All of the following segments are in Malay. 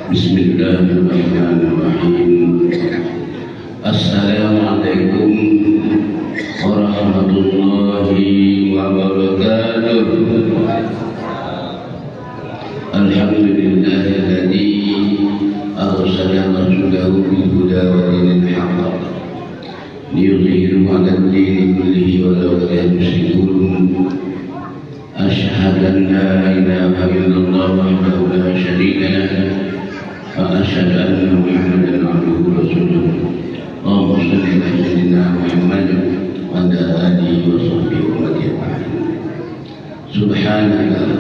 Bismillahirrahmanirrahim. Assalamualaikum warahmatullahi wabarakatuh. Alhamdulillahilladzi arsala rasulahu bil huda wa dinil haqq liyudhhirahu 'ala ad-dini kullihi walau kariha al-mushrikun. Asyhadu an la ilaha illallah wahdahu la syarika lahu wa asyhadu anna Muhammadan 'abduhu wa rasuluh. Allahumma shalli 'ala sayyidina Muhammad wa 'ala alihi wa sahbihi wa sallam. Subhanaka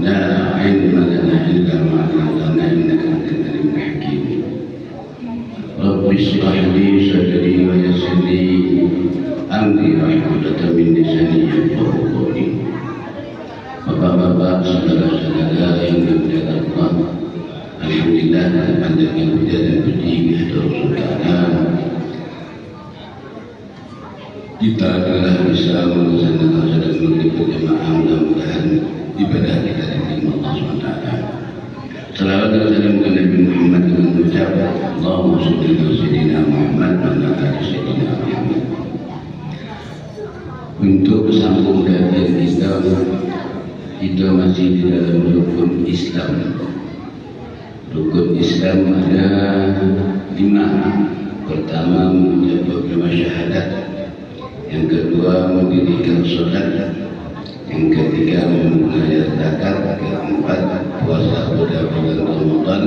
la 'ilma lana illa ma 'allamtana innaka antal alimul hakim. Rabbi shrah li sadri wa yassir li amri wahlul min lisani yafqahu qawli. Bapak-bapak, saudara-saudara yang dimuliakan Allah, alhamdulillah panjangnya puja dan puji kehadirat Rasulullah. Kita telah bisa melaksanakan salat maghrib berjamaah, mudah-mudahan ibadah kita diterima Allah SWT. Salawat dan salam kepada Nabi Muhammad dengan ucap Allahumma shalli ala sayyidina Muhammad wa ala ali sayyidina Muhammad. Untuk sambung kajian kita masih di dalam rukun Islam. Rukun Islam ada 5. Pertama, mengucapkan kalimah syahadat. Yang kedua, mendirikan salat. Yang ketiga, membayar zakat. Keempat, puasa pada bulan Ramadan.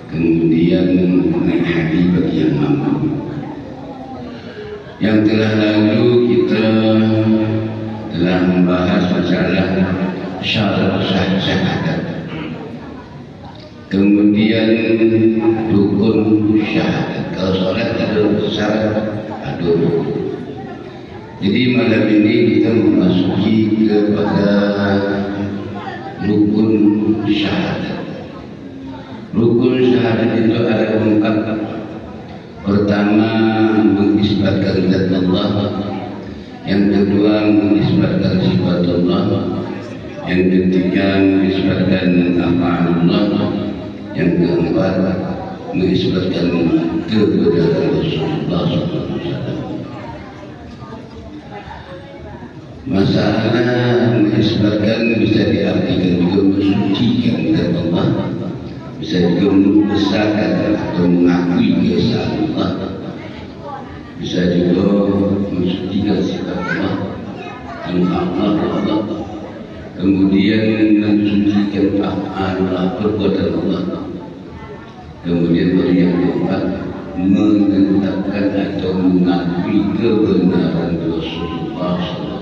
Kemudian naik haji bagi yang mampu. Yang telah lalu kita telah membahas masalah syarat syahadat. Kemudian rukun syahadat. Kalau salat ada syarat, ada rukun. Jadi malam ini kita memasuki kepada rukun syahadat. Rukun syahadat itu ada 4. Pertama, mengisbatkan zat Allah. Yang kedua, mengisbatkan sifat Allah. Yang ketiga, mengisbatkan af'alullah. Yang keempat, mengisbatkan kebenaran Rasulullah SAW. Masalah mengisbatkan bisa diartikan juga mensucikan zat Allah, bisa juga membesarkan atau mengakui keesaan Allah, bisa juga mensucikan sifat Allah dan Allah. Kemudian mensucikan af'al perbuatan Allah. Kemudian baru yang keempat, menetapkan atau mengakui kebenaran Rasulullah SAW.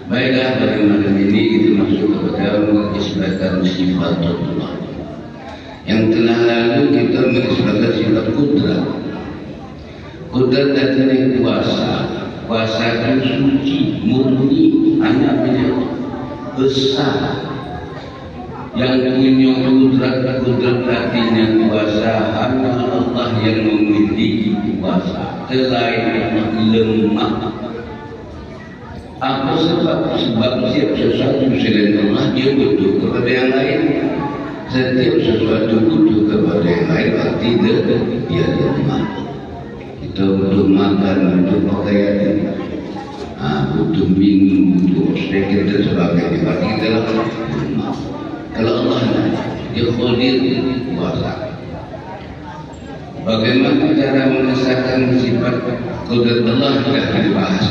Baiklah, pada malam ini kita masuk kepada mengisbatkan sifat Allah. Yang telah lalu kita mengisbatkan sifat kudrat. Kudrat artinya kuasa. Kuasa itu suci, murni, hanya milik besar. Yang punya kudrat artinya kuasa hanya Allah yang memiliki kuasa. Selain lemah. Apa sebab? Sebab setiap sesuatu selain Allah dia butuh kepada yang lain. Setiap sesuatu butuh kepada yang lain, berarti dia lemah. Kita butuh makan, butuh pakaian, butuh minum, butuh sedikit dan sebagainya. Berarti kita lemah. Kalau Allah dia qadir, kuasa. Bagaimana cara mengesahkan sifat qudrat Allah sudah dibahas.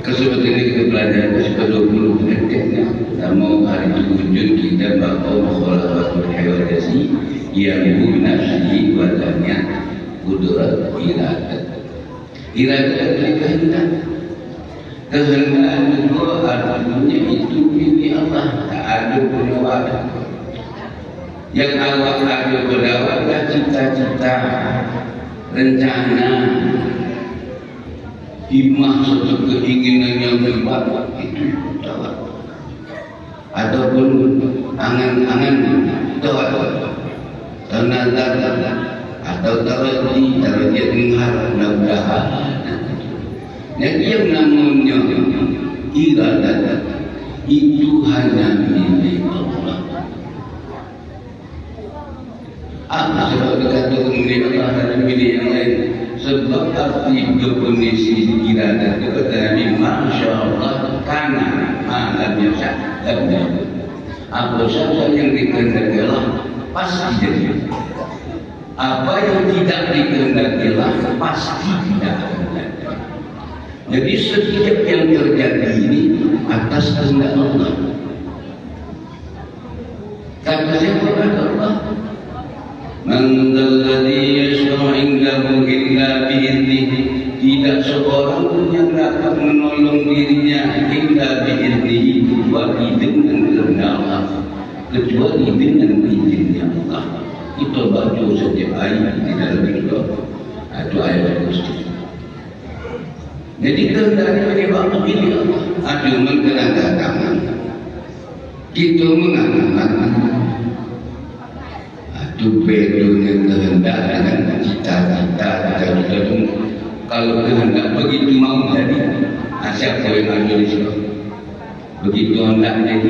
Sebab ini kita belajar sekitar 20 menit. Pertama, hari itu wujud kita bahawa mukhalafat hawadasi yang nafsihi wadanya kudrat iradat. Iradat itu kehendak. Kehendak itu artinya itu ini Allah, tak ada penawar. Yang Allah ada penawar cita-cita, rencana, himah, suatu keinginan yang hebat itu tawar. Ataupun angan-angan tawar, tanazar atau taraji mengharap mudah-mudahan. Yang yang namanya iradat itu hanya milik Allah. satu milik Allah dan milik yang lain. Sebab arti definisi iradah itu kata Nabi, Masya Allah karena malam biasa dan apa saja yang dikehendaki Allah pasti jadi. Apa yang tidak dikehendaki Allah pasti tidak akan jadi. Jadi setiap yang terjadi ini atas kehendak Allah. Kata siapa? Kata Allah, Man dzalladzi yashfa'u 'indahu illa bi'idnihi. Tidak seorang pun yang dapat menolong dirinya illa bi'idnihi, kecuali dengan kehendak Allah, kecuali dengan izinnya Allah. Itu baca setiap ayat di dalam itu. Itu ayat Gusti. Jadi kehendaknya menyebabkan milik Allah. Ada menggerakkan kita mengatakan itu bedonya kehendak dengan cita-cita itu. Kalau kehendak begitu mau jadi, siapa yang ada di situ? Begitu hendak jadi,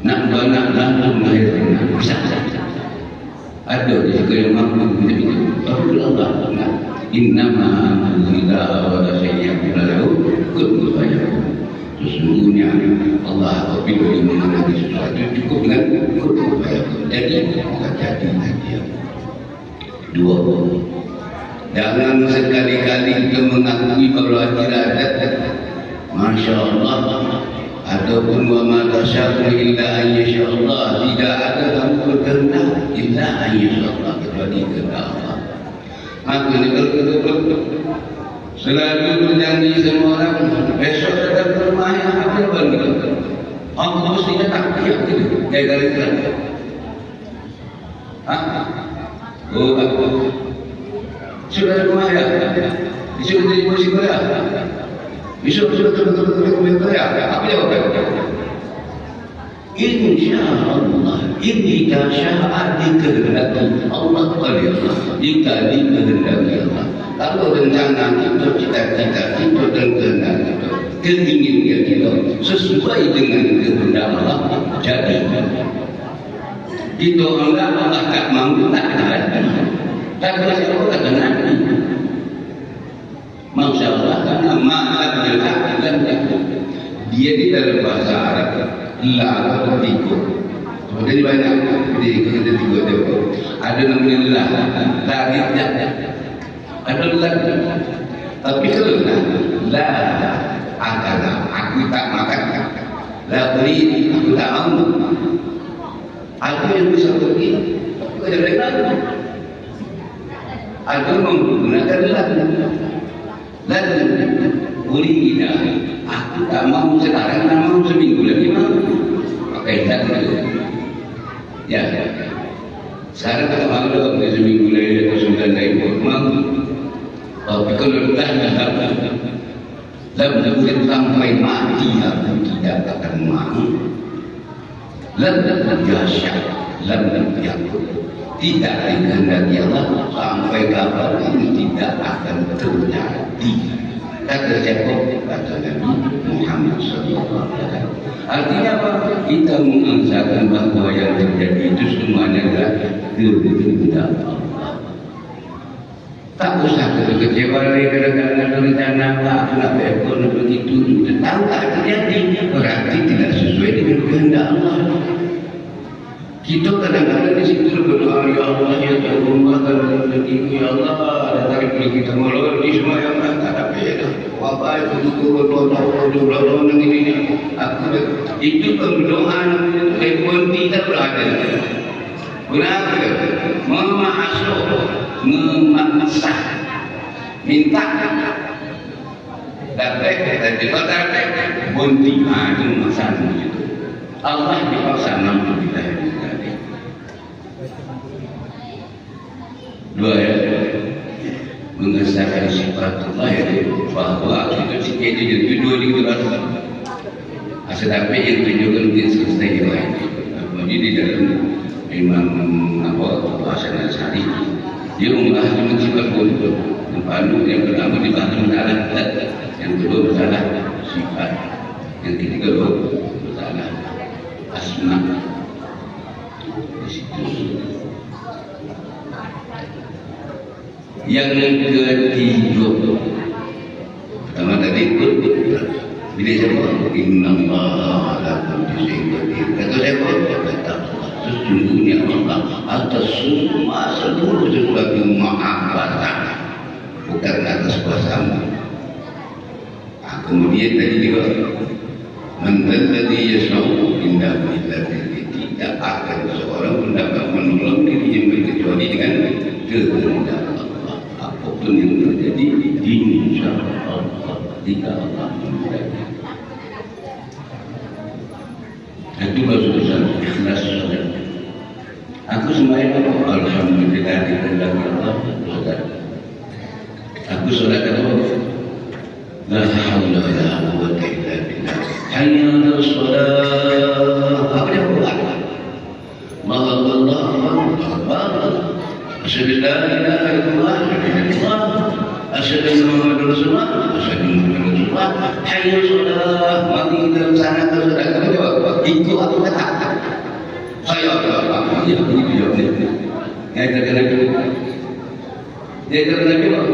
nak langsung lahirkan bisa. Ada di situ yang mampu begitu. Allah Innama amruhu wa syai'un lahu kun fayakun. Sesungguhnya Allah apabila dia mengenai sesuatu cukup dengan kun fayakun. Jadi jadi dia. Dua. Jangan sekali-kali kita mengakui bahwa iradat Masya Allah ataupun wa ma tasya'u illa an yasha Allah. Tidak ada kamu berkehendak illa an yasha Allah, kecuali kehendak Allah. Maka selalu berjanji sama orang besok datang ke rumah yang ada benda. Aku mesti datang tiap itu. Jaga itu. Oh aku sudah rumah ya. Besok jadi polisi Korea. Besok Korea. Apa jawaban? InsyaAllah ini syahaat dikehendaki Allah kali Allah. Jika dikehendaki Allah, kalau rencana kita, cita-cita kita dan kehendak kita, keinginan kita sesuai dengan kehendak Allah, jadi itu Allah tak mahu tak ada. Tak ada siapa kata Nabi. Masya Allah karena ma'at dan dia di dalam bahasa Arab la atau tiga. Jadi banyak di kita tiga itu. Ada namanya la, tariknya. Ada la. Tapi kalau la akan aku tak makan. La beri aku tak mau. Aku yang bisa pergi. Aku ada mereka. Aku menggunakan la Ulina, aku tak mau sekarang, tak mau seminggu lagi mau. Pakai tak itu. Ya. Sekarang kita malu seminggu lagi atau 9 hari pun mau. Tapi kalau tak boleh sampai mati aku tidak akan mau. Lam jasya, lam yakun. Tidak dikehendaki Allah sampai kapan ini tidak akan terjadi. Kata siapa? Kata Nabi Muhammad SAW. Artinya apa? Kita mengasakan bahawa yang terjadi itu semuanya adalah kehendak Allah. Tak usah kecewa lagi kadang-kadang ada rencana kenapa ekonomi begitu. Tahu tak terjadi berarti tidak sesuai dengan kehendak Allah. Kita kadang-kadang di situ berdoa, ya Allah ya Tuhan, kalau begitu ya Allah, dan tarik kita melor di semua yang tak ada beda. Apa itu berdoa ini aku itu berdoa telepon tidak berada. Berapa? Memasuk, memaksa, minta. Dapat dan dapat bunti itu masalah itu. Allah dipaksa nampak kita. Dua ya, mengesahkan sifat Allah itu bahawa itu sikit itu dua rasa. Tetapi yang tunjukkan mungkin selesai yang lain. Jadi di dalam Imam Hasan Asy'ari dia membahas tentang sifat itu. Yang pertama dibahas masalah zat, yang kedua masalah sifat, yang ketiga masalah asma. Di situ. Yang ketiga, pertama tadi bila siapa? Inna Allah ala kulli syai'in qadir. Kata siapa? Kata sesungguhnya Allah atas semua seluruh sesuatu maha kuasa, bukan atas kuasamu. Kemudian tadi juga man alladhi yashau inda billahi, tidak akan seorang pun dapat menolong dirinya kecuali dengan kehendak Allah. Apapun yang terjadi insyaallah jika Allah menghendaki. Itu berusaha ikhlas. Aku sembahyang alhamdulillah dikehendaki Allah. Aku salat la haula wala quwwata illa billah. Hayya 'alas shalah. Apa dia buat? Allah Akbar. Asyhadu an la ilaha illallah asyhadu anna Muhammadar Rasulullah asyhadu anna Muhammadar Rasulullah. Hayya 'alas shalah. Mari kita sana ke saudara jawab. Itu aku kata. Saya apa? Ya ini jawabnya. Yang terkena dia terkena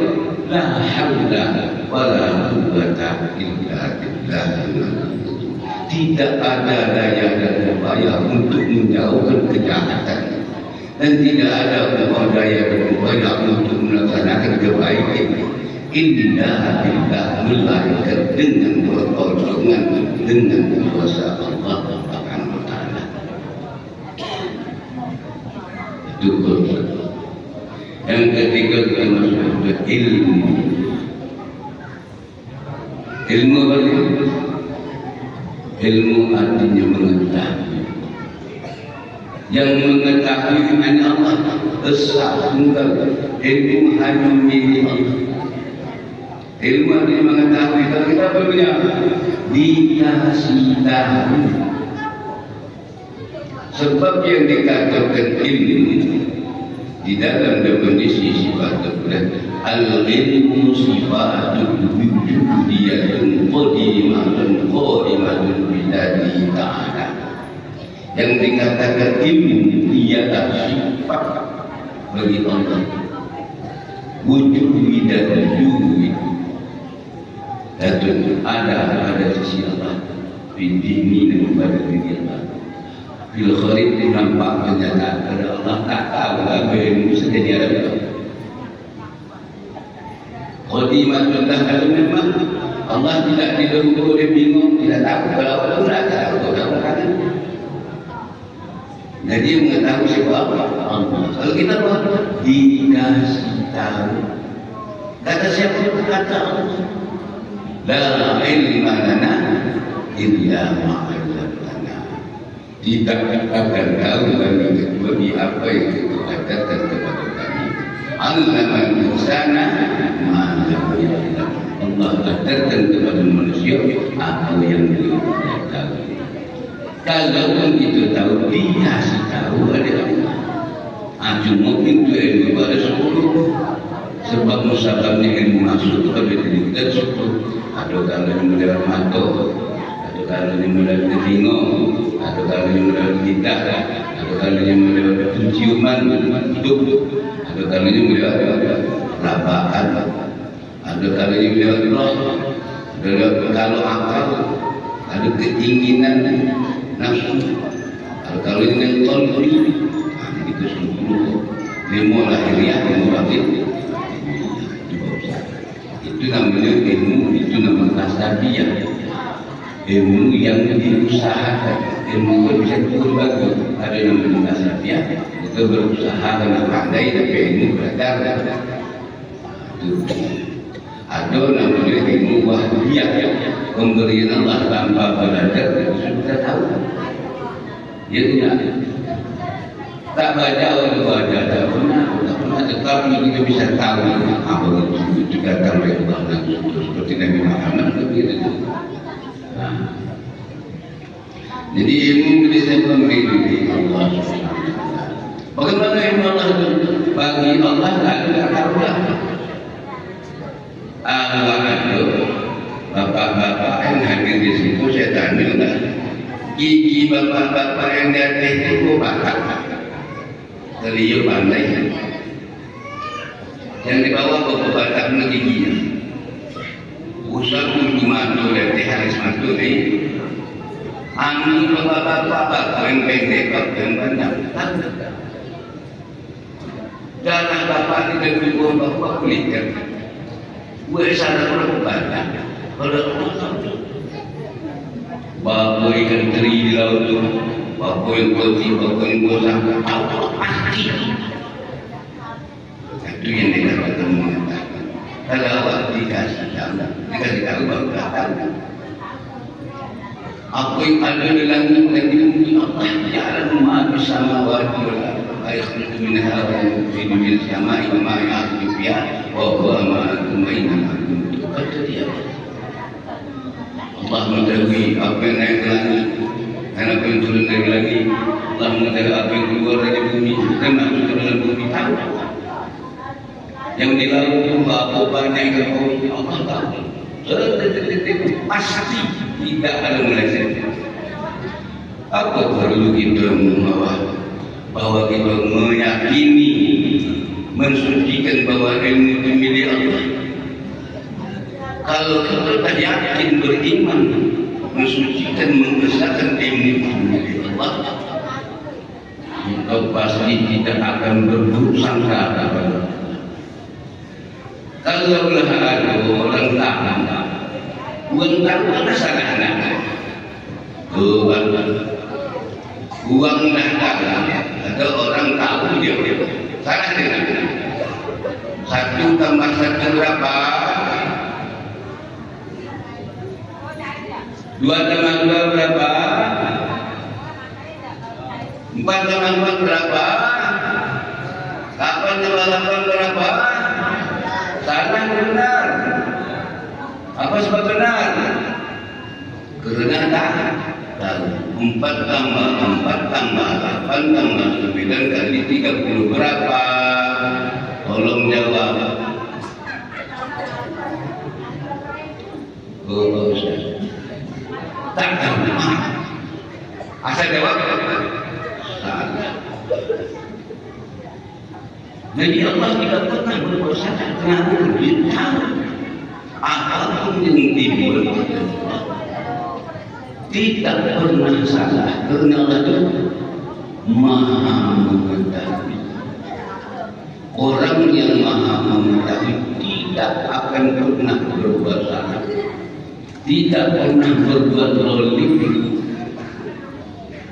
la haula wala quwwata illa billah. Tidak ada daya dan upaya untuk menjauhkan kejahatan, dan tidak ada daya dan upaya untuk melaksanakan kebaikan. Inna billah, melainkan dengan pertolongan dengan kuasa Allah Subhanahu wa taala. Itu yang ketiga termasuk ilmu. Ilmu apa? Ilmu artinya mengetahui. Yang mengetahui hanya Allah. Esa tunggal. Ilmu hanya milik Allah. Ilmu artinya mengetahui. Kalau kita punya dikasih tahu. Sebab yang dikatakan ilmu di dalam definisi sifat terberat, al-ilmu sifatun wujudiyatun qadimatun qadimatun billahi ta'ala. Yang dikatakan ilmu ialah sifat bagi Allah, wujud dan wujud dan ada sisi Allah bidini dan pada diri Allah. Bila kharib nampak kenyataan pada Allah, tak tahu apa ilmu sedia ada. Qadimatullah, kalau memang Allah tidak didahului, dia bingung, tidak tahu kalau apa pun tak tahu orang. Jadi mengetahui siapa Allah. Kalau kita buat dikasih tahu, kata siapa itu kata Allah. La ilma lana illa ma'allamana. Tidak akan tahu bagi apa yang kita katakan kepada kami. Allaman insana ma lam ya'lam. Allah katakan kepada manusia apa yang dia tidak tahu. Kalau pun kita tahu, dikasih tahu ada Allah. Cuma itu ilmu pada 10. Sebab musababnya ilmu masuk kepada diri kita 10. Ada kalanya melalui mata, ada kalanya melalui telinga, ada kalanya melalui lidah, ada kalanya melalui penciuman hidup, ada kalanya melalui rapaan, ada kalanya melalui roh, ada kalau akal, ada keinginan nafsu, ada kalanya dengan qalbi. Itu 10. Ilmu lahiriah, ilmu batin. Itu namanya ilmu, itu namanya tasabiyah. Ilmu yang diusahakan, ilmu itu bisa berbagi. Ada yang namanya tasabiyah, itu berusaha dengan pandai, tapi ilmu belajar. Ada namanya ilmu wahyiyah, pemberian Allah tanpa belajar, sudah tahu. Ya tidak. Tak baca oleh wajah, tak pernah, tetapi kita bisa tahu apa itu datang dari Allah seperti Nabi Muhammad begitu. Jadi ilmu bisa memberi Allah Subhanahu wa taala. Bagaimana ilmu Allah itu? Bagi Allah tidak tahulah. Bapak-bapak yang hadir di situ saya tanya, gigi bapak-bapak yang di atas itu bapak terlihat pandai. Yang di bawah bapak-bapak giginya. Usah untuk matu dan harus matu ni. Angin bapak-bapak yang pendek yang banyak. Jangan bapak tidak berbuat bapak kulit kan. Gue sadar orang banyak. Kalau bapak ikan teri di laut tu, bapak yang kopi, bapak yang gosah, bapak pasti. Itu yang dikatakan mengatakan. Kalau awak dikasih tahu baru datang. Apa yang ada di langit dan di bumi Allah ya'lamu ma fis samawati wal ardi wa yakhluqu minha wa yufidu min samai wa ma ya'lamu fiha wa huwa ma'akum aina ma kuntum. Kata dia Allah mengetahui apa yang naik ke langit dan apa yang turun dari langit. Allah mengetahui apa yang keluar dari bumi dan masuk ke dalam bumi. Tahu yang di laut itu apa banyak ikan koi Allah tahu. Pasti tidak ada meleset. Apa perlu kita bahwa kita meyakini, mensucikan bahwa ilmu itu milik Allah. Kalau kita tak yakin beriman, mensucikan, membesarkan ilmu itu milik Allah, kita pasti tidak akan berburuk sangka kepada Allah. Kalaulah ada orang tahan, uang tahu ada sangat-sangat. Uang dagang, ada orang tahu dia. Salah dengan 1 tambah 1 berapa? 2 tambah 2 berapa? 4 tambah 4 berapa? 8 tambah 8 berapa? Salah benar. Apa sebab benar? Kerana tak tahu. 4 tambah 4 tambah 8 tambah 9 kali 30 berapa? Tolong jawab. Oh, Ustaz. Tak tahu. Asal jawab. Salah. Jadi Allah tidak pernah berprosangka kenapa dia tahu apapun yang timbul tidak pernah salah kerana Allah itu maha mengetahui. Orang yang maha mengetahui tidak akan pernah berbuat salah, tidak pernah berbuat zalim,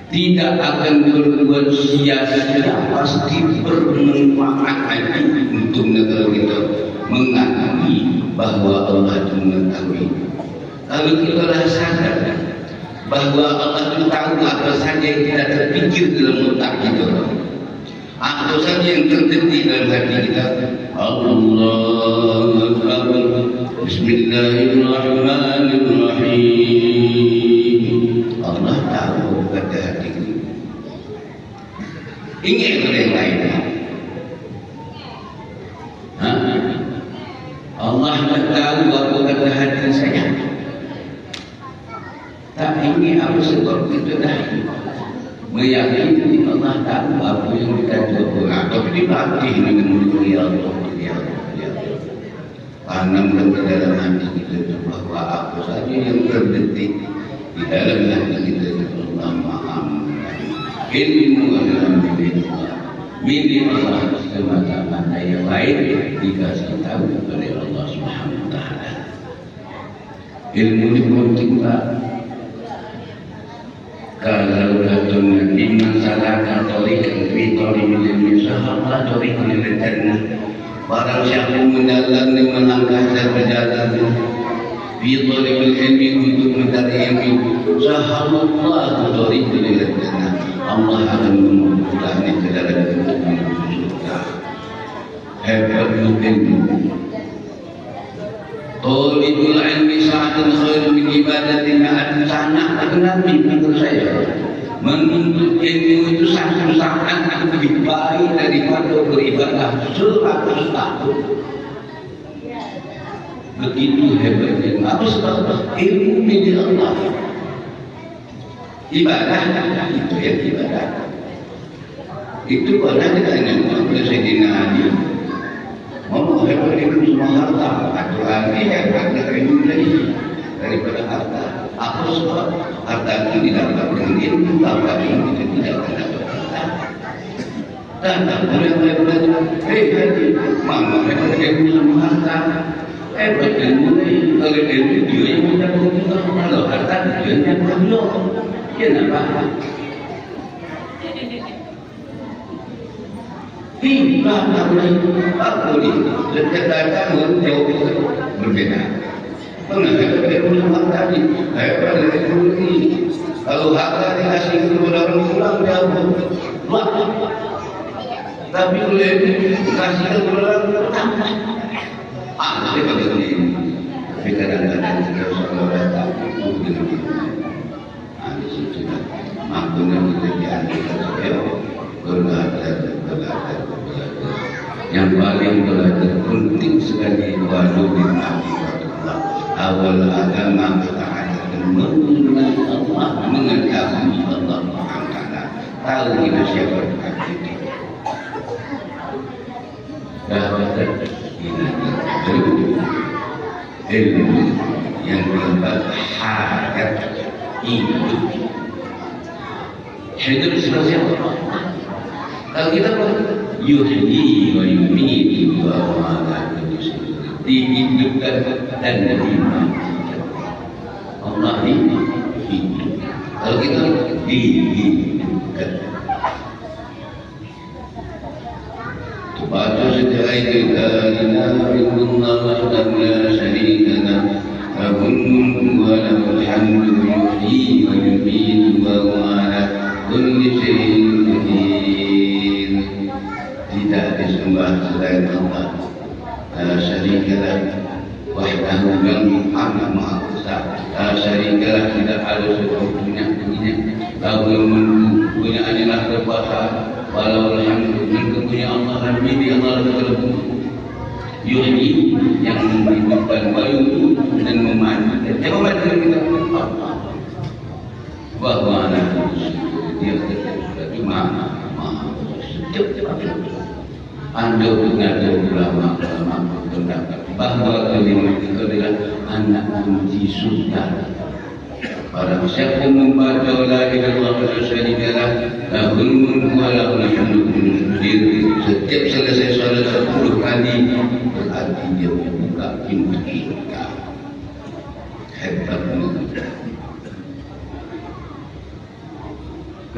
tidak akan berbuat sia-sia, pasti bermanfaat untuk negara kita mengakui bahwa Allah itu mengetahui. Kalau kita dah sadar bahwa Allah itu tahu apa saja yang tidak terpikir dalam otak kita, apa saja yang terdetik dalam hati kita. Allahu Akbar. Bismillahirrahmanirrahim. Allah tahu kata hati kita. Ingin kepada yang lain. Allah tahu apa kata hati saya. Tak ingin apa sebab kita dah meyakini Allah tahu apa yang kita buat. Tapi dilatih dengan mulut ya Allah, ya Allah, ya Allah. Tanamkan ke dalam hati kita bahwa apa saja yang terdetik di dalam hati kita Allah Maha Mengetahui. Ilmu adalah milik Allah. Milik Allah semata-mata, yang lain dikasih tahu oleh Allah Subhanahu Wa Taala. Ilmu itu penting, Pak. Kalau datang iman salah Katolik, Katolik Indonesia, Allah Katolik Indonesia. Barang siapa menjalan dan melangkah dan berjalan fi thalibul ilmi untuk mencari ilmu, sahabatullah Katolik Indonesia. Allah akan memudahkan ke dalam surga. Hebat ilmu. Thalibul ilmi sa'atun khairu min ibadatin ma'at sana. Nabi menurut saya menuntut ilmu itu satu saat lebih baik daripada beribadah 100 tahun. Begitu hebatnya. Apa sebab ilmu milik Allah? ibadah itu ya ibadah. Itu pernah ditanya oleh Sayyidina Ali, mau hebat itu semua harta atau lagi hebatnya Indonesia daripada harta. Apa sebab harta itu tidak dapat ilmu, apa ilmu itu tidak dapat harta. Dan tak boleh haji, mana hebat ilmu semua harta. Hebat ilmu ini, kalau ilmu dia yang mendapat juga, kalau harta dia yang mendapat. Kenapa? Hingga tak boleh kata-kata menjauh berbeda. Mengapa ilmu tadi? Hebat ilmu ini. Kalau harta dikasih kepada orang pulang jauh, tapi boleh dikasih kepada orang tambah. Jadi begini. Tapi kadang-kadang kita saudara tahu begini. Sudah maknanya kita diantarkan saya belajar. Yang paling belajar penting sekali wajibin akibatullah. Awal agama kita ada mengenal Allah, mengetahui Allah Taala. Tahu kita siapa kita. Dapat ilmu yang dapat hajat hidup seperti apa? Kalau kita yuhyi wa yumiitu wa ala kulli syai'in, dihidupkan dan dimatikan. Allah hidup. Kalau kita dihidupkan. Baca sejarah itu la ilaha illallah wahdahu la syarika lahu lahul mulku wa lahul hamdu yuhyi wa yumiitu wa ala kulli syai'in qadir. Tidak disembah selain Allah, la syarika lahu wahdahu yang amat maha besar, la syarika lahu tidak ada sekutunya punya, lahul mulku punya adalah kekuasaan, walau alhamdulillah punya Allah Rabbi Allah Rabbul yuhyi yang menghidupkan bayu dan mematikan. Yang mematikan kita Allah. Bahwa anak dia sudah maha setiap Anda dengar ulama pendapat bahwa kalimat itu adalah anak kunci surga. Barang siapa membaca la ilaha illallah wa syarika lah lahul mulku wa lahul hamdu setiap selesai salat 10 kali berarti dia membuka pintu surga. Hebat banget.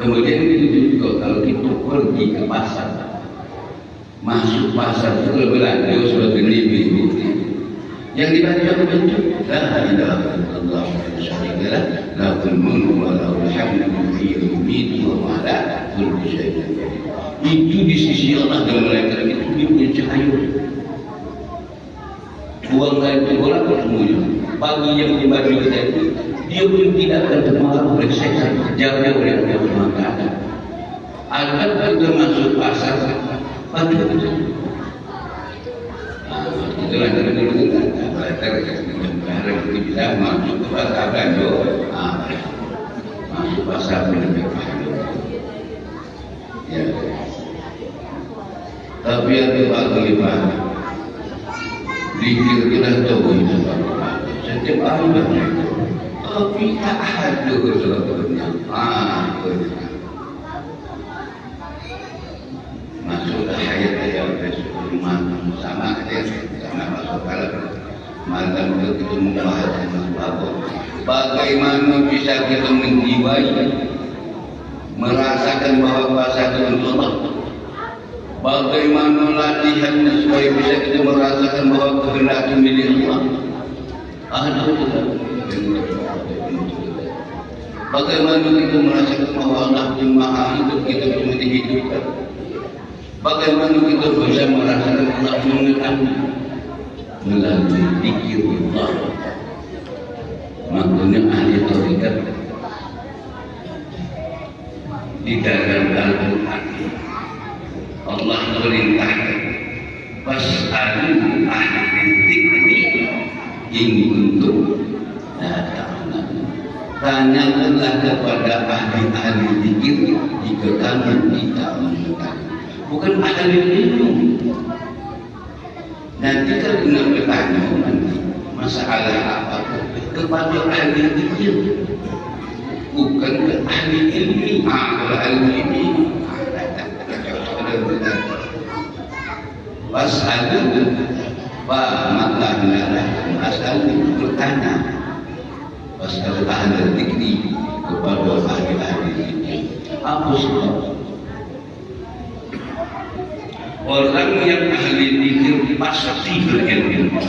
Kemudian itu juga kalau kita pergi ke pasar, masuk pasar itu belanja sebagai lebih yang dibaca begitu la ilaha illallah wa syarika lah lahul mulku wa lahul hamdu yuhyi wa ala kulli syai'in qadir. Itu di sisi Allah dan malaikat itu dia punya cahaya. Uang lain itu orang semuanya. Bagi yang dibaca kita itu dia pun tidak akan terpengaruh oleh setan, jauh oleh yang mengatakan. Akan kita masuk pasar, baca itu. Itulah dari dulu kita belajar yang kita bisa masuk ke pasar belanja, masuk pasar belanja. Ya. Tapi yang dibagi-bagi, dikir kita tahu itu setiap hari banyak. Tapi tak ada sesuatunya. Masuklah hayat-hayat Rasulullah sama masuk kalau malam itu membahas bagaimana bisa kita menjiwai merasakan bahwa puasa itu untuk Allah. Bagaimana latihannya supaya bisa kita merasakan bahwa kehendak itu milik Allah. Bagaimana kita merasakan bahwa Allah itu maha hidup, kita cuma dihidupkan. Bagaimana kita bisa merasakan Allah mengetahui melalui zikir Allah. Maknanya ahli tarekat di dalam Al-Quran Allah perintahkan fas'alu ahli dzikri in kuntum la ta'lamun. tanyakanlah kepada ahli-ahli zikir jika kamu tidak mengetahui. Bukan ahli ilmu. Nanti kalau nak bertanya nanti masalah apa kepada ahli zikir, bukan ke ahli ilmu. Kalau ahli ilmu was'alu wa makanalah asal bertanya was'alu ahli zikri kepada ahli zikir. Apa sebab orang yang ahli zikir pasti berilmu?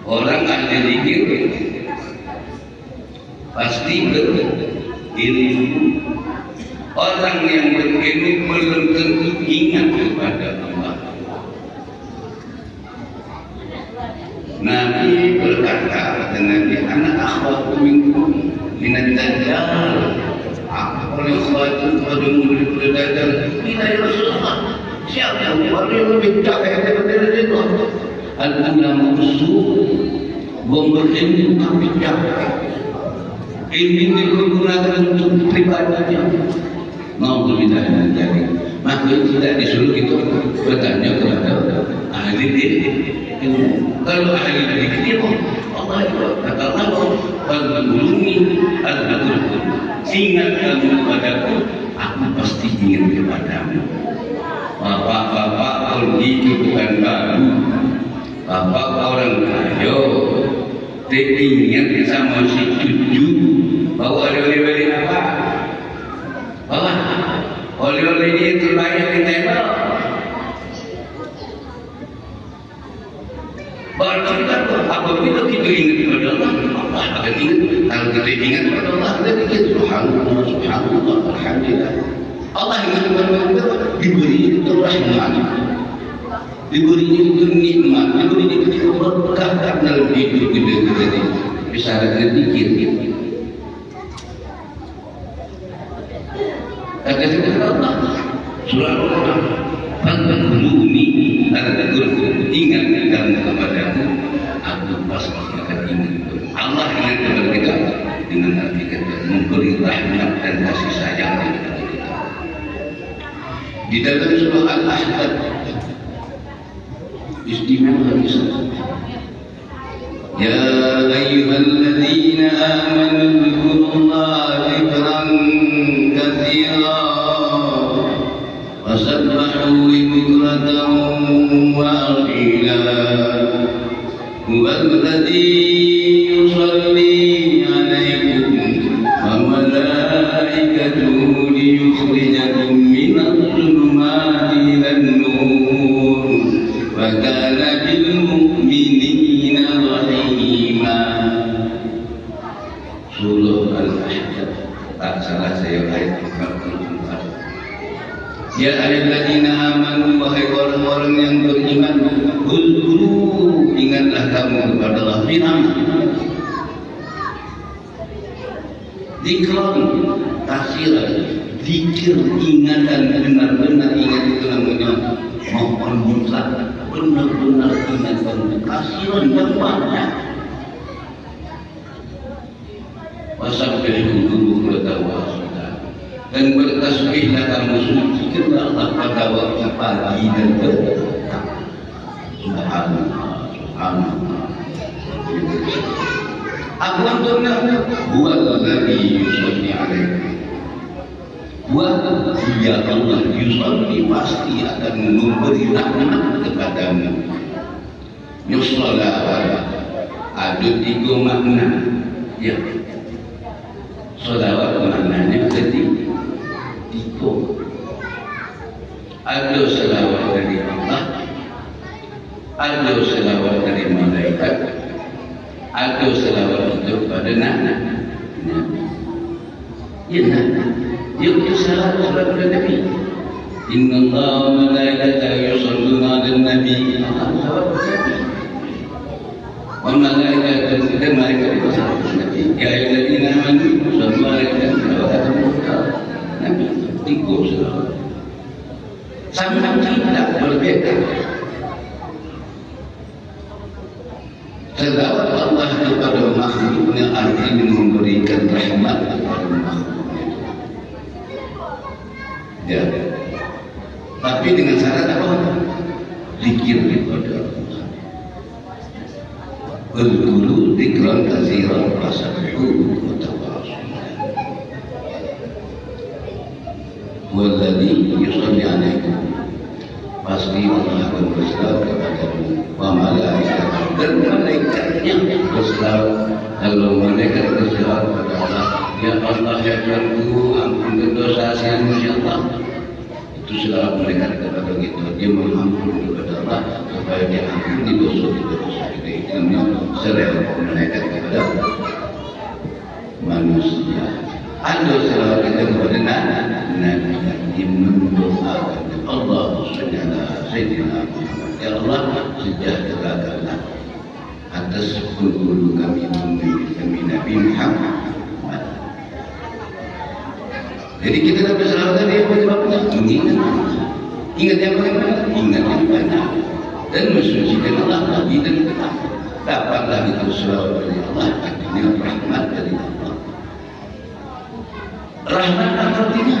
Orang ahli zikir pasti berilmu. Orang yang berilmu belum tentu ingat kepada Allah. Nabi berkata dengan anak akhwatu minkum minad dajjal. Oleh akhwatu pada murid dajjal. Bila ya Rasulullah, siapa yang lebih capek daripada itu? Al-ulama usul bom berilmu tapi capek. Ilmu digunakan untuk pribadinya. Mau tidak menjadi, maka tidak disuruh itu bertanya kepada ahli ilmu. Kalau ahli ilmu, Allah kata Allah, "Fadhkuruni adzkurkum." Ingat kamu kepadaku, aku pasti ingat kepadamu. Bapak-bapak pergi ke bukan baru, bapak orang kaya, ingat sama si cucu, bawa oleh-oleh apa? Bawa oleh-oleh ini terbayar di tembok. Berkata apabila kita ingat kepada Allah, Allah akan ingat. Kalau kita ingat kepada Allah, kita ingat Subhanallah, Subhanallah, Alhamdulillah. Allah ingat kepada kita, diberi itu rahmat, diberi itu nikmat, diberi itu berkah dalam hidup kita. Bisa ada zikir. Kata Allah, surah Allah, "Fadhkuruni adzkurkum." Ingat kamu kepadaku, aku pasti akan ingat. Allah ingat kepada kita dengan arti kata memberi rahmat dan kasih sayang kepada kita. Di dalam surah Al-Ahzab istimewa kisah. Ya ayyuhalladzina amanu dzkurullaha dzikran katsira wasabbihuhu bukratan wa asila. Huwallazi yusalli 'alaikum wa malaikatuhu liyukhrijakum minadh-dhulumati ilan-nur wa kana bil mu'minina rahima. Surah Al-Ahzab. Tak salah saya ayat 44. Ya ayyuhalladzina amanu, wahai orang-orang yang beriman, uzkuru, ingatlah kamu kepada Allah zikran kasiran, zikir ingatan, benar-benar ingat itu namanya mohon mutlak, benar-benar ingatan kasiran yang banyak. Wasabbihu bukratan wa asila, dan bertasbihlah kamu, zikirlah Allah pada waktu pagi dan petang. Subhanallah, subhanallah. Aku antunna huwallazi yusalli 'alaikum. Dia Allah yusalli pasti akan memberi rahmat kepadamu. Yusallah ada 3 makna. Ya. Salawat maknanya jadi 3. Ada salawat dari Allah, ada salawat dari malaikat, ada salawat itu pada Nabi. Ya Nabi, yuk salawat kepada Nabi. Inna Allah wa malaikatahu yusalluna 'alan nabi. Salawat kepada Nabi. Wa malaikatahu dan malaikat salawat kepada Nabi. Ya ayyuhalladzina amanu sallu 'alaihi wa sallimu Nabi. 3 salawat. Sama tidak berbeda. Salawat Allah kepada ingin memberikan rahmat kepada makhluknya. Ya. Tapi dengan syarat apa? Zikir kepada Allah. Berguru dzikran katsiran fasabbihu wa tawassul. Walladzi yusalli 'alaikum. Pasti Allah akan berselawat kepadamu. Wa malaikatu dan malaikatnya berselawat. Kalau malaikat berselawat kepada Allah, ya Allah ya Tuhanku, ampuni dosa saya ya Allah. Itu selawat malaikat kepada kita. Dia mengampuni kepada Allah supaya dia ampuni dosa-dosa kita. Itu namanya selawat malaikat kepada manusia. Ada selawat kita kepada Nabi yang mendoakan Allah subhanahu Sayyidina Muhammad. Ya Allah, sejahterakanlah atas guru kami Nabi Muhammad. Jadi kita dapat selawat dia sebabnya ingat yang bagaimana? Ingat yang benar dan mensucikan Allah lagi dan benar. Dapatlah itu selawat dari Allah, artinya rahmat dari Allah. Rahmat artinya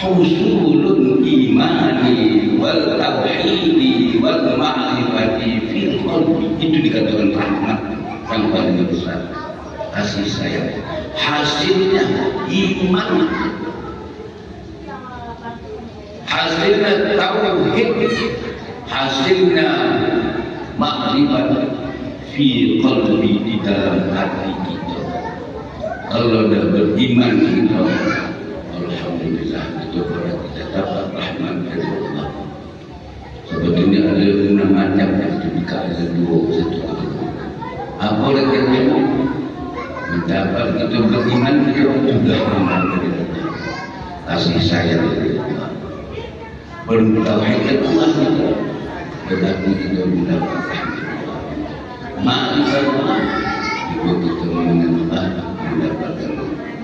husulul imani wal tauhidi wal ma'rifati fil qalbi. Itu dikatakan rahmat yang paling besar, kasih sayang. Hasilnya iman, hasilnya tauhid, hasilnya ma'rifat fi qalbi, di dalam hati kita. Kalau dah beriman kita, alhamdulillah, itu berarti kita dapat rahmat dari Allah. Sebetulnya ada 6 macam, jika ada 2 satu kedua. Apa lagi yang mendapat kita beriman, kita sudah rahmat dari Allah, kasih sayang dari Allah, bertauhid Allah kita, berarti kita mendapat rahmat Allah. Ma'rifat Allah, juga kita mengenal Allah, mendapatkan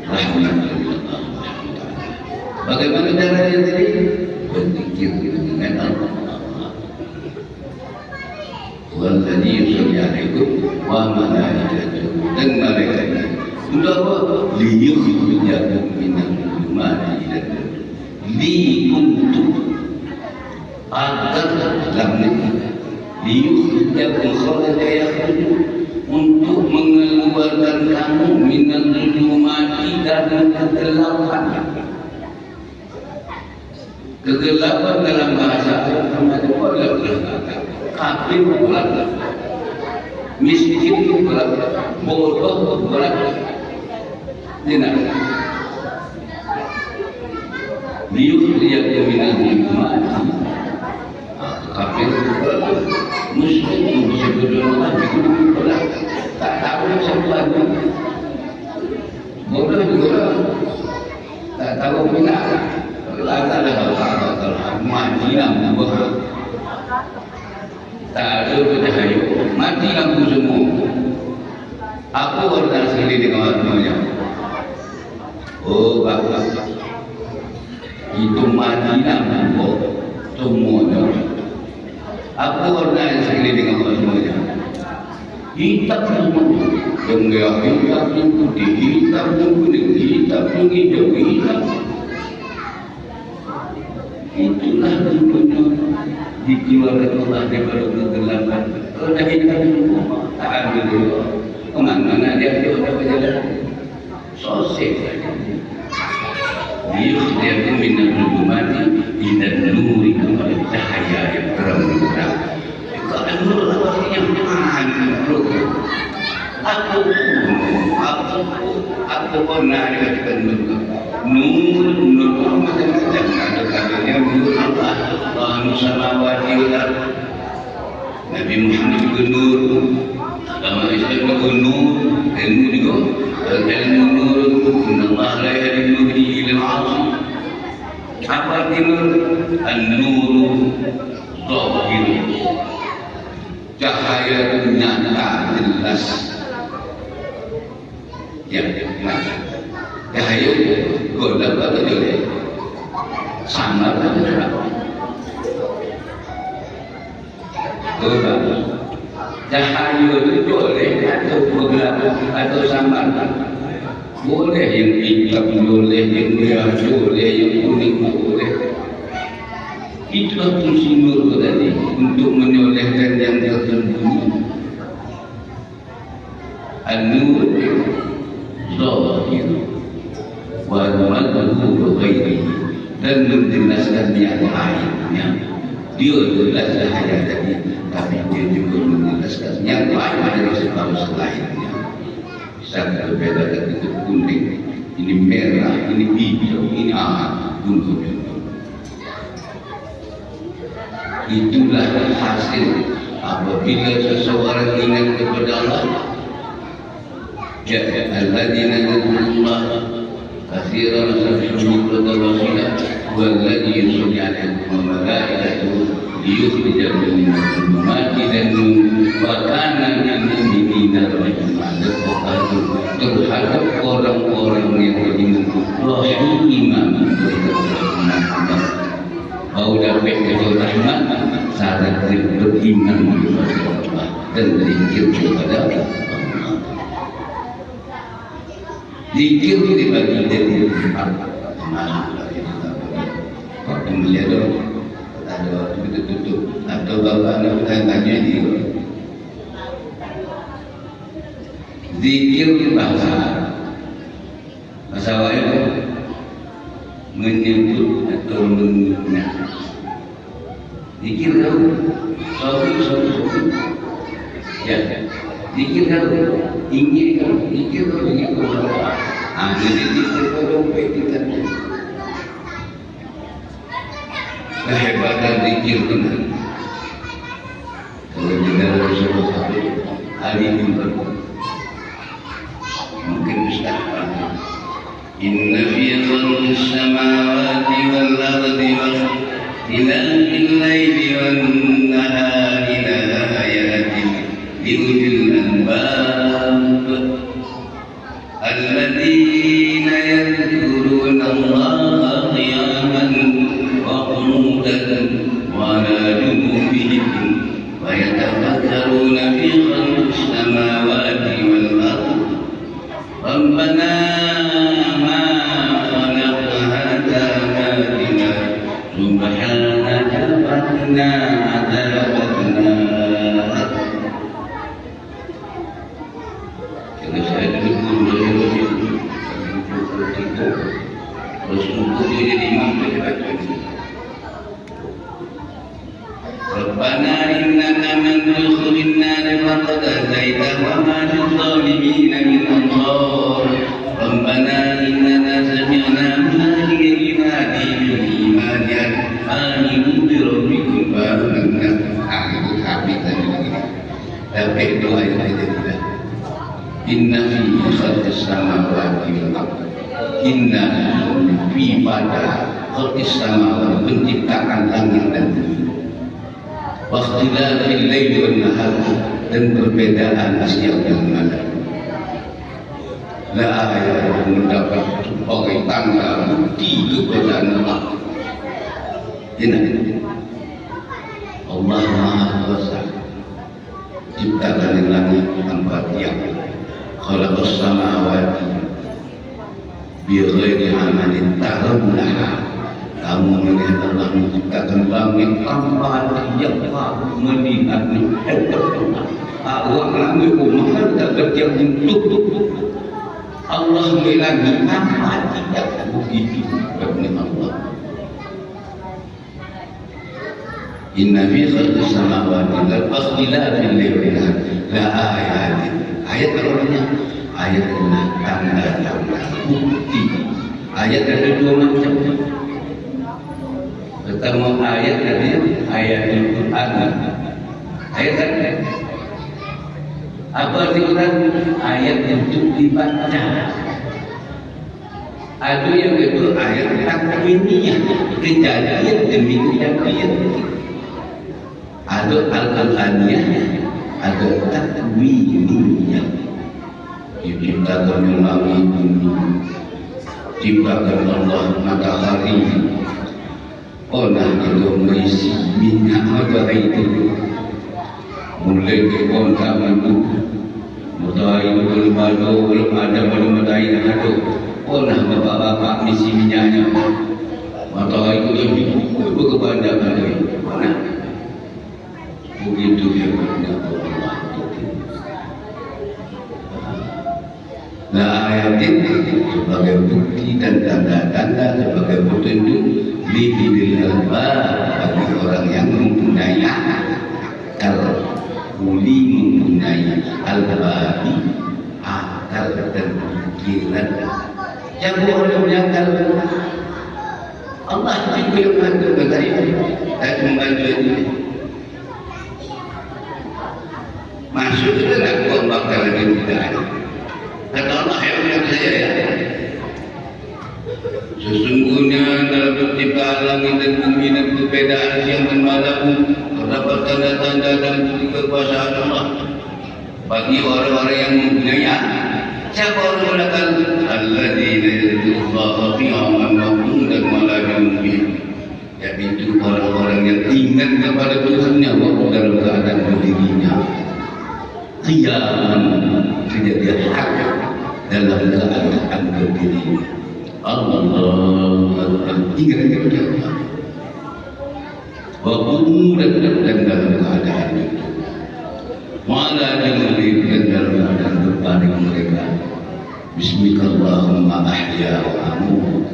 rahmat dari Allah. Bagaimana caranya tadi? Berzikir dengan Allah. Walladzi yusalli 'alaikum wa malaikatuhu, dan malaikatnya. Untuk apa? Liyukhrijakum minal dhulumati ilan nur. Untuk agar liyukhrijakum kharaja yakhruju, untuk mengeluarkan kamu minal dhulumati dari kegelapan. Kegelapan dalam bahasa Arab ada kegelapan, kafir berat, miskin berat, bodoh berat, tidak. Liyukhrijakum minal dhulumati, kafir berat, muslim sebetulnya berat, tak tahu siapa itu, bodoh juga, tak tahu benar. Tak ada mati lampu, tak ada bercahaya, mati lampu semua. Apa warna sekali dengan warnanya? Oh bapak, itu mati lampu semuanya. Apa warna sekali dengan warnanya? Hitam semuanya. Yang hitam yang putih, hitam yang kuning, hitam yang hijau, hitam. Itulah bentuknya dikeluarkan Allah daripada kegelapan. Kalau dah hitam semua, tak ada dulu. Kemana-mana dia sudah berjalan sosial saja. Liyukhrijakum minal dhulumati ilan nuri, kepada cahaya yang terang benderang. Kalau nur artinya Tuhan, aku pernah dikatakan nur macam-macam. Ada katanya nur Allah, Allahumma samawati wal ardh. Nabi Muhammad juga nur, agama Islam juga nur, ilmu juga. Al-ilmu nur, inna Allah la yahdi nuri ila al-'asi. Apa arti nur? An-nuru zahir, cahaya nyata jelas. Ya, cahaya golak atau jelek, sama atau tidak? Golak. Cahaya itu boleh atau bergelap atau samar. Boleh yang hitam, boleh yang merah, boleh yang kuning, boleh. Itulah fungsi nur tadi, untuk menolehkan yang tersembunyi. An-nur zahir wa madhu ghairi, dan menjelaskan yang lainnya. Dia jelas cahaya tadi, tapi dia juga menjelaskan yang lain dari sebab selainnya. Bisa berbeda itu kuning, ini merah, ini hijau, ini gunung. Itulah hasil apabila seseorang ingat kepada Allah. Ya, alladzina yadhkurullah katsiran wa tawasila walladzi yusalli 'alaihi wa malaikatuhu liyukhrijakum min adh-dhulumati ila an-nur wa kana minal mu'minina terhadap orang-orang yang beriman. Rasul iman bau dapat kepada rahmat syarat beriman kepada Allah dan zikir kepada Allah. Zikir dibagi dari empat termasuk waktu melihat ada waktu tutup atau bapak anak tanya dia zikir bahasa Arab menyebut atau mengingat. Zikir tahu, ya. Zikir tahu, ingin tahu, zikir tahu ingin tahu. Jadi zikir tahu dompet kita. Kehebatan zikir benar. Kalau dengar Rasulullah satu hari ini mungkin Ustaz. Inna fi khalqis samawati wal ardi wa ikhtilafil laili wan nahari la ayatin li ulil albab alladzina yadhkuruna Allaha qiyaman wa qu'udan wa 'ala junubihim wa yatafakkaruna fi khalqis samawati wal ardi Rabbana Subhanaka kalau saya dulu guru Rasulullah dia jadi imam dia baca Rabbana innaka man tudkhilin nar faqad azaitahu wa ma lidh-dhalimin min ansar Rabbana innana sami'na munadiyan yunadi bil iman aminu bi rabbikum amanna itu habis tadi tapi doa itu tidak inna fi khalqis samawati wal ardi inna fi pada khalqis samawati penciptaan langit dan bumi wa ikhtilafil laili wan nahar dan perbedaan siang dan malam la ayat mendapat sebagai tanda bukti kebesaran Allah. Ini Allah Maha Kuasa ciptakan langit tanpa tiang khalaqas samawati bi ghairi amalin tarawnaha kamu melihat Allah menciptakan langit tanpa tiang melihatnya awak langit umar tak bertiang untuk Allah melangit tanpa tiang begitu bagi Allah. Inna fi khalqis samawati wal ardi ikhtilafil laili la ayatin. Ayat artinya ayat tanda-tanda bukti. Ayat ada dua macam. Pertama ayat tadi ayat Al-Qur'an. Ayat apa Al-Qur'an? Ayat untuk dibaca. Ada yang kedua ayat takwiniyah, kejadian demi kejadian. Ada al-Qur'aniyah, ada takwiniyah. Diciptakan langit bumi, ciptakan Allah matahari, Allah itu berisi minyak apa itu. mulai kontak itu mutai belum ada itu pernah bapak-bapak misi minyaknya mutai itu lebih kepada mana begitu ya Allah. Nah ayat ini sebagai bukti dan tanda-tanda sebagai petunjuk lidil albab bagi orang yang mempunyai akal, muli mempunyai albabi akal dan pikiran. Yang boleh punya akal Allah juga yang bantu dan membantu ini. Masuk ke dalam Allah kalau tidak. Kata Allah yang punya saya ya. Sesungguhnya dalam penciptaan langit dan bumi dan perbedaan siang dan malam terdapat tanda-tanda dan bukti kekuasaan Allah bagi orang-orang yang mempunyai akal. Siapa orang mengatakan alladzina yadhkurullaha qiyaman wa qu'udan wa ala junubihim, yaitu orang-orang yang ingat kepada Tuhannya waktu dalam keadaan berdirinya, qiyaman kejadian hak dalam keadaan berdiri. Allah ingat kepada Allah wa qu'udan dan dalam keadaan itu, wa ala junubihim dan dalam keadaan berbaring mereka. Bismillahumma ahya wa amut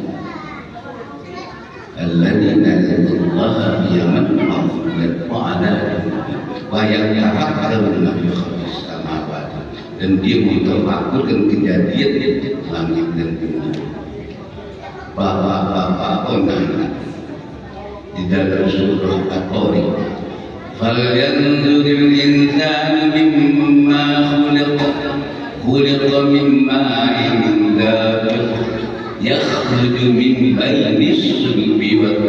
alladhina yadhkurullaha qiyaman wa ala wa yatafakkaruna fi khalqis samawati, dan dia mentafakkurkan kejadian langit dan bumi. Bapak-bapak pernah di dalam surah At-Tariq, falyanzuril insanu mimma khuliqa min ma'in dafiq yakhruju min bainis sulbi wat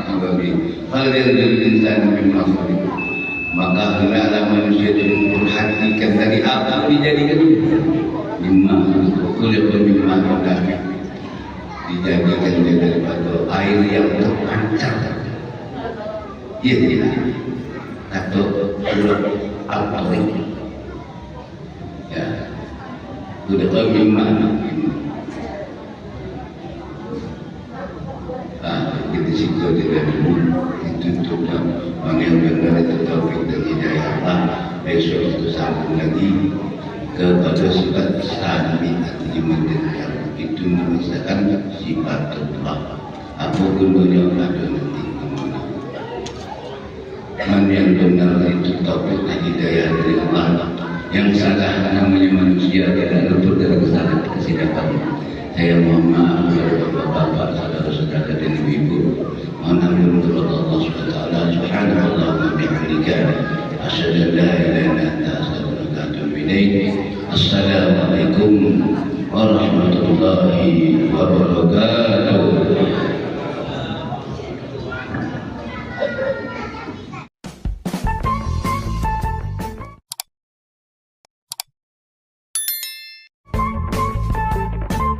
tara'ib. Falyanzuril insanu mimma khuliqa, maka hendaklah manusia itu memperhatikan dari apa dijadikan. Mimma khuliqa min ma'in dafiq, dijadikan daripada air yang terpancar. Iya tidak? Atau Al-Tariq ya, sudah tahu gimana kita situ tidak dituntut dan mengambil dari taufik dan hidayah Allah. Besok itu sambung lagi kepada sifat sami artinya mendengar, itu merupakan sifat Allah. Apapun beliau ada nanti man yang benar itu taufik dan hidayah dari Allah. Yang salah namanya manusia tidak luput dari kesalahan kesilapan. Saya mohon maaf kepada bapak-bapak, saudara-saudara dan ibu-ibu. Mohon ampun kepada Allah SWT. Subhanallah wa bihamdika asyhadu an la ilaha illa anta astaghfiruka wa atubu ilaik. Assalamualaikum warahmatullahi wabarakatuh.